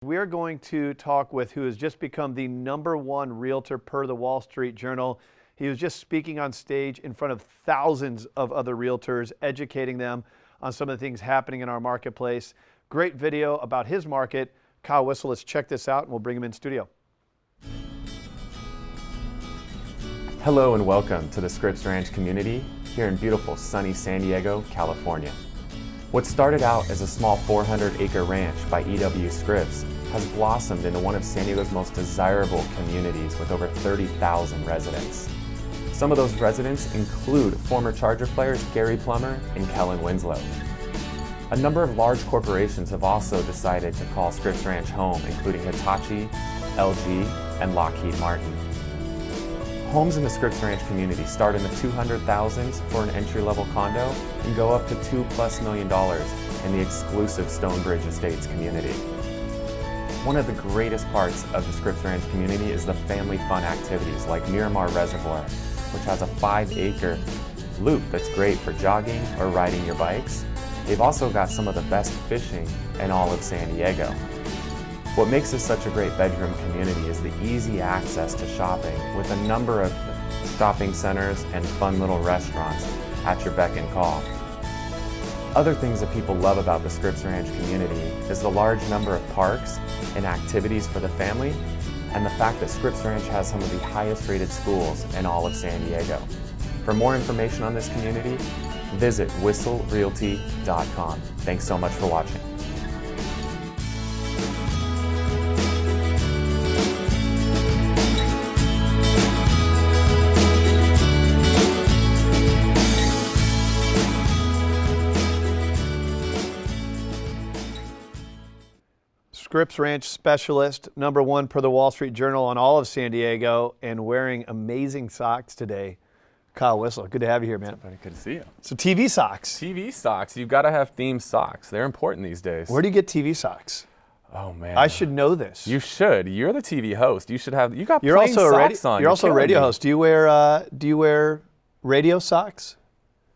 We're going to talk with who has just become the #1 realtor per the Wall Street Journal. He was just speaking on stage in front of thousands of other realtors, educating them on some of the things happening in our marketplace. Great video about his market. Kyle Whissel, let's check this out and we'll bring him in studio. Hello and welcome to the Scripps Ranch community here in beautiful sunny San Diego, California. What started out as a small 400-acre ranch by E.W. Scripps has blossomed into one of San Diego's most desirable communities with over 30,000 residents. Some of those residents include former Charger players Gary Plummer and Kellen Winslow. A number of large corporations have also decided to call Scripps Ranch home, including Hitachi, LG, and Lockheed Martin. Homes in the Scripps Ranch community start in the 200,000s for an entry-level condo and go up to $2+ million in the exclusive Stonebridge Estates community. One of the greatest parts of the Scripps Ranch community is the family fun activities like Miramar Reservoir, which has a 5-acre loop that's great for jogging or riding your bikes. They've also got some of the best fishing in all of San Diego. What makes this such a great bedroom community is the easy access to shopping with a number of shopping centers and fun little restaurants at your beck and call. Other things that people love about the Scripps Ranch community is the large number of parks and activities for the family, and the fact that Scripps Ranch has some of the highest rated schools in all of San Diego. For more information on this community, visit WhisselRealty.com. Thanks so much for watching. Scripps Ranch specialist, #1 per the Wall Street Journal on all of San Diego, and wearing amazing socks today. Kyle Whissel, good to have you here, man. What's up, buddy? Good to see you. So TV socks. TV socks, you've got to have themed socks. They're important these days. Where do you get TV socks? Oh man, I should know this. You should. You're the TV host. You should have. You got You're plain also a socks on. You're also a radio host. Do you wear radio socks?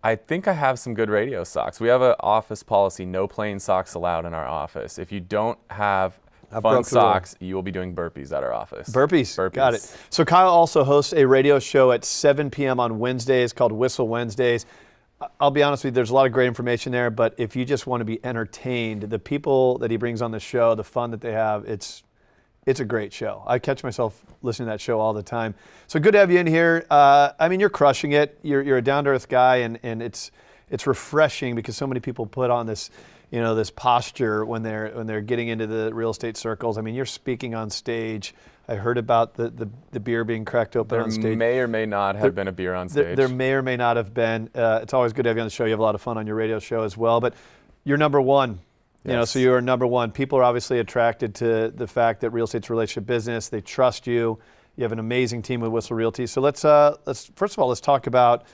I think I have some good radio socks. We have an office policy: no plain socks allowed in our office. If you don't have fun socks, you will be doing burpees at our office. Burpees. Got it. So Kyle also hosts a radio show at 7 p.m. on Wednesdays called Whissel Wednesdays. I'll be honest with you, there's a lot of great information there, but if you just want to be entertained, the people that he brings on the show, the fun that they have, it's a great show. I catch myself listening to that show all the time. So good to have you in here. I mean, you're crushing it. You're a down-to-earth guy, and it's refreshing because so many people put on this, this posture when they're getting into the real estate circles. I mean, you're speaking on stage. I heard about the beer being cracked open on stage. There may or may not have been a beer on stage. There may or may not have been. It's always good to have you on the show. You have a lot of fun on your radio show as well. But you're #1. Yes. So you're #1. People are obviously attracted to the fact that real estate's a relationship business. They trust you. You have an amazing team with Whissel Realty. So let's first of all, let's talk about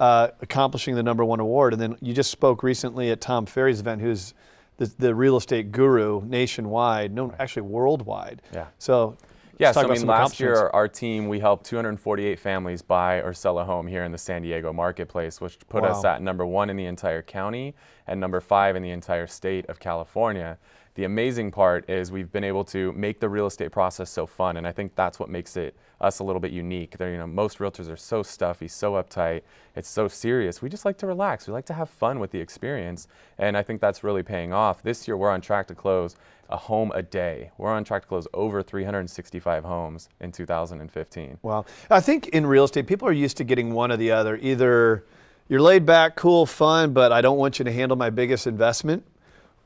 accomplishing the #1 award. And then you just spoke recently at Tom Ferry's event, who's the real estate guru nationwide, no, actually worldwide. Yeah. So yeah, so I mean, last year our team, we helped 248 families buy or sell a home here in the San Diego marketplace, which put us at #1 in the entire county and #5 in the entire state of California. The amazing part is we've been able to make the real estate process so fun, and I think that's what makes us a little bit unique. Most realtors are so stuffy, so uptight, it's so serious. We just like to relax. We like to have fun with the experience, and I think that's really paying off. This year we're on track to close a home a day. We're on track to close over 365 homes in 2015. Wow. I think in real estate, people are used to getting one or the other. Either you're laid back, cool, fun, but I don't want you to handle my biggest investment.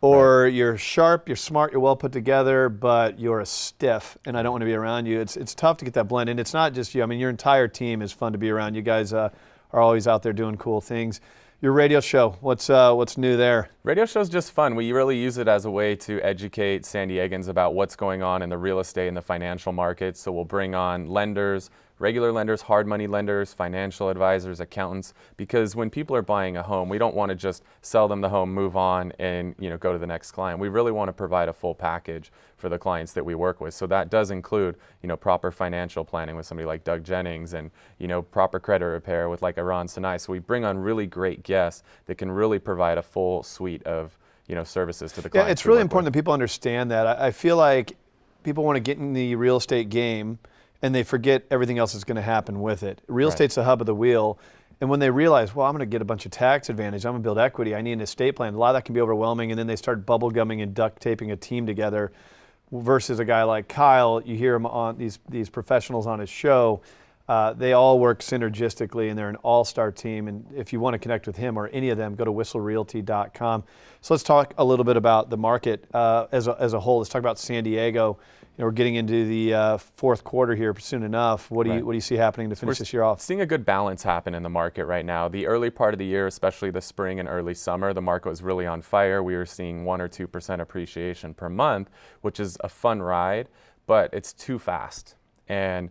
Or you're sharp, you're smart, you're well put together, but you're a stiff, and I don't want to be around you. It's tough to get that blend, and it's not just you. I mean, your entire team is fun to be around. You guys are always out there doing cool things. Your radio show, what's new there? Radio show's just fun. We really use it as a way to educate San Diegans about what's going on in the real estate and the financial markets. So we'll bring on lenders, regular lenders, hard money lenders, financial advisors, accountants, because when people are buying a home, we don't want to just sell them the home, move on, and go to the next client. We really want to provide a full package for the clients that we work with. So that does include, proper financial planning with somebody like Doug Jennings, and proper credit repair with like Iran Sinai. So we bring on really great guests that can really provide a full suite of services to the Yeah, clients. it's really important that people understand that. I feel like people want to get in the real estate game and they forget everything else that's going to happen with it. Real estate's the hub of the wheel. And when they realize, well, I'm going to get a bunch of tax advantage, I'm going to build equity, I need an estate plan, a lot of that can be overwhelming, and then they start bubble gumming and duct taping a team together versus a guy like Kyle. You hear him on these professionals on his show. They all work synergistically, and they're an all-star team. And if you want to connect with him or any of them, go to whisselrealty.com. So let's talk a little bit about the market as a whole. Let's talk about San Diego. We're getting into the fourth quarter here soon enough. What do you see happening to finish this year off? Seeing a good balance happen in the market right now. The early part of the year, especially the spring and early summer, the market was really on fire. We were seeing 1 or 2% appreciation per month, which is a fun ride, but it's too fast. And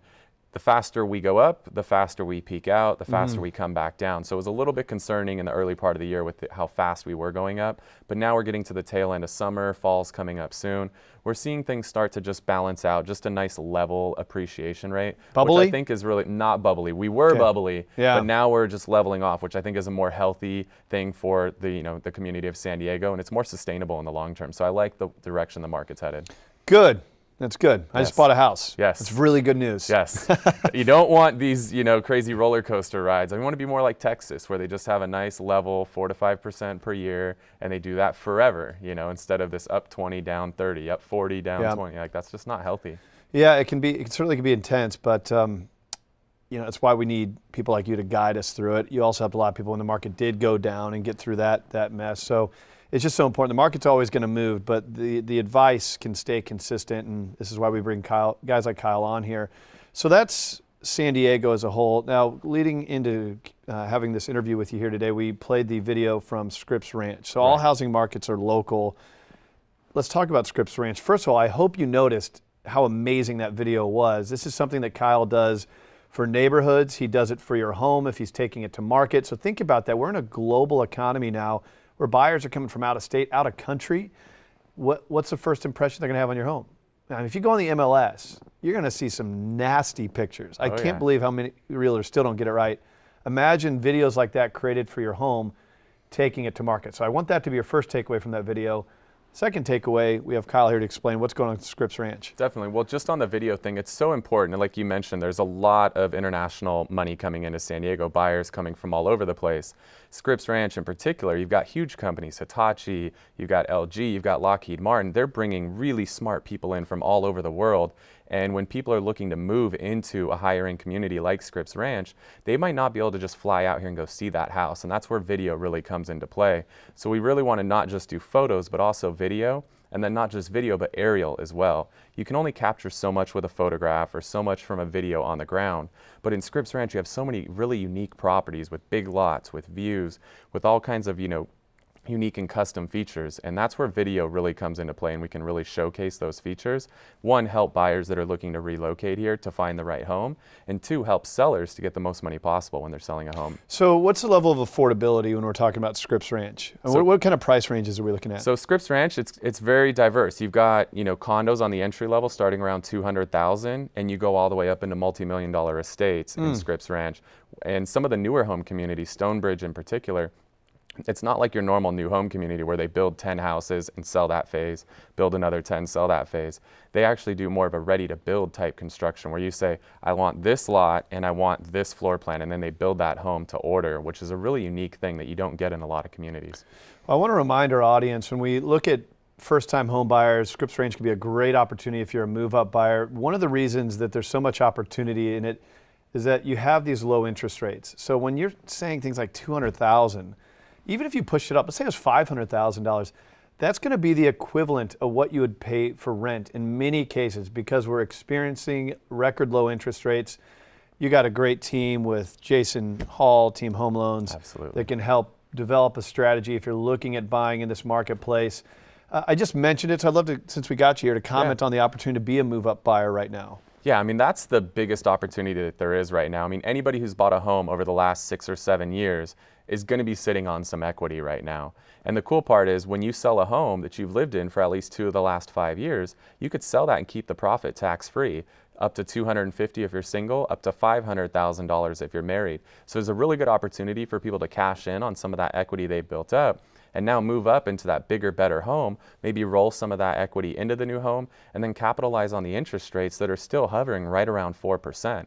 the faster we go up, the faster we peak out, the faster we come back down. So it was a little bit concerning in the early part of the year with how fast we were going up. But now we're getting to the tail end of summer, fall's coming up soon. We're seeing things start to just balance out, just a nice level appreciation rate. Bubbly? Which I think is really not bubbly. We were bubbly, but now we're just leveling off, which I think is a more healthy thing for the community of San Diego, and it's more sustainable in the long term. So I like the direction the market's headed. Good. That's good. I just bought a house. Yes. It's really good news. Yes. You don't want these, crazy roller coaster rides. I want to be more like Texas, where they just have a nice level 4 to 5% per year, and they do that forever, instead of this up 20, down 30, up 40, down 20. Like, that's just not healthy. Yeah, it certainly can be intense, but it's why we need people like you to guide us through it. You also helped a lot of people when the market did go down and get through that mess. So it's just so important. The market's always going to move, but the advice can stay consistent, and this is why we bring guys like Kyle on here. So that's San Diego as a whole. Now, leading into having this interview with you here today, we played the video from Scripps Ranch. So all housing markets are local. Let's talk about Scripps Ranch. First of all, I hope you noticed how amazing that video was. This is something that Kyle does for neighborhoods. He does it for your home if he's taking it to market. So think about that. We're in a global economy now where buyers are coming from out of state, out of country. What's the first impression they're going to have on your home? Now, if you go on the MLS, you're going to see some nasty pictures. I can't believe how many realtors still don't get it right. Imagine videos like that created for your home, taking it to market. So I want that to be your first takeaway from that video. Second takeaway, we have Kyle here to explain what's going on at Scripps Ranch. Definitely. Well, just on the video thing, it's so important. And like you mentioned, there's a lot of international money coming into San Diego, buyers coming from all over the place. Scripps Ranch in particular, you've got huge companies, Hitachi, you've got LG, you've got Lockheed Martin. They're bringing really smart people in from all over the world. And when people are looking to move into a higher end community like Scripps Ranch, they might not be able to just fly out here and go see that house. And that's where video really comes into play. So we really want to not just do photos, but also video. And then not just video, but aerial as well. You can only capture so much with a photograph or so much from a video on the ground. But in Scripps Ranch, you have so many really unique properties with big lots, with views, with all kinds of, unique and custom features, and that's where video really comes into play, and we can really showcase those features. One, help buyers that are looking to relocate here to find the right home, and two, help sellers to get the most money possible when they're selling a home. So what's the level of affordability when we're talking about Scripps Ranch? What kind of price ranges are we looking at? So Scripps Ranch, it's very diverse. You've got condos on the entry level starting around $200,000, and you go all the way up into multi-million-dollar estates in Scripps Ranch. And some of the newer home communities, Stonebridge in particular, it's not like your normal new home community where they build 10 houses and sell that phase, build another 10, sell that phase. They actually do more of a ready-to-build type construction where you say, I want this lot and I want this floor plan, and then they build that home to order, which is a really unique thing that you don't get in a lot of communities. Well, I want to remind our audience, when we look at first-time home buyers, Scripps Ranch can be a great opportunity if you're a move-up buyer. One of the reasons that there's so much opportunity in it is that you have these low interest rates. So when you're saying things like $200,000, even if you push it up, let's say it was $500,000, that's going to be the equivalent of what you would pay for rent in many cases because we're experiencing record low interest rates. You got a great team with Jason Hall, Team Home Loans, that can help develop a strategy if you're looking at buying in this marketplace. I just mentioned it, so I'd love to, since we got you here, to comment on the opportunity to be a move-up buyer right now. Yeah, I mean, that's the biggest opportunity that there is right now. I mean, anybody who's bought a home over the last 6 or 7 years is going to be sitting on some equity right now. And the cool part is when you sell a home that you've lived in for at least 2 of the last 5 years, you could sell that and keep the profit tax-free, up to $250,000 if you're single, up to $500,000 if you're married. So there's a really good opportunity for people to cash in on some of that equity they've built up. and now move up into that bigger, better home, maybe roll some of that equity into the new home, and then capitalize on the interest rates that are still hovering right around 4%.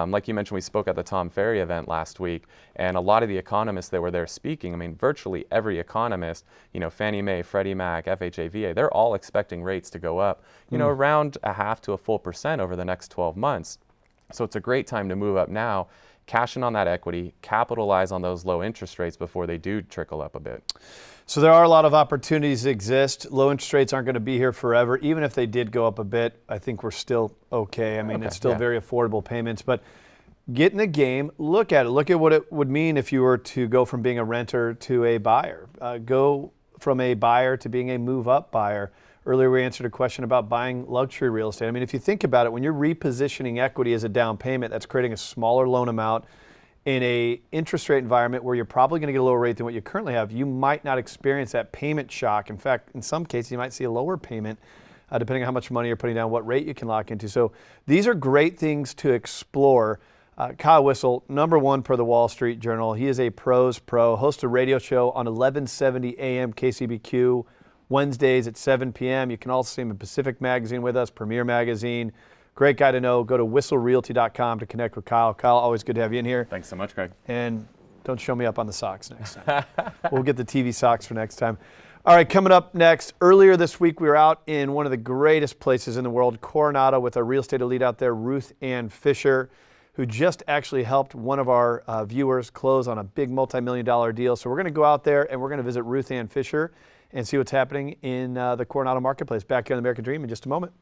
Like you mentioned, we spoke at the Tom Ferry event last week, and a lot of the economists that were there speaking, I mean, virtually every economist, Fannie Mae, Freddie Mac, FHA, VA, they're all expecting rates to go up, around 0.5 to a full percent over the next 12 months. So it's a great time to move up now, cash in on that equity, capitalize on those low interest rates before they do trickle up a bit. So there are a lot of opportunities that exist. Low interest rates aren't going to be here forever. Even if they did go up a bit, I think we're still okay. I mean, it's still very affordable payments. But get in the game, look at it. Look at what it would mean if you were to go from being a renter to a buyer. Go from a buyer to being a move-up buyer. Earlier we answered a question about buying luxury real estate. I mean, if you think about it, when you're repositioning equity as a down payment, that's creating a smaller loan amount in a interest rate environment where you're probably going to get a lower rate than what you currently have. You might not experience that payment shock. In fact, in some cases, you might see a lower payment depending on how much money you're putting down, what rate you can lock into. So these are great things to explore. Kyle Whissel, #1 per the Wall Street Journal. He is a pros pro, hosts a radio show on 1170 AM KCBQ, Wednesdays at 7 p.m. You can also see him in Pacific Magazine with us, Premier Magazine. Great guy to know. Go to whisselrealty.com to connect with Kyle. Kyle, always good to have you in here. Thanks so much, Greg. And don't show me up on the socks next time. We'll get the TV socks for next time. All right, coming up next. Earlier this week, we were out in one of the greatest places in the world, Coronado, with our real estate elite out there, Ruth Ann Fisher, who just actually helped one of our viewers close on a big multi-million-dollar deal. So we're going to go out there and we're going to visit Ruth Ann Fisher and see what's happening in the Coronado marketplace. Back here on the American Dream in just a moment.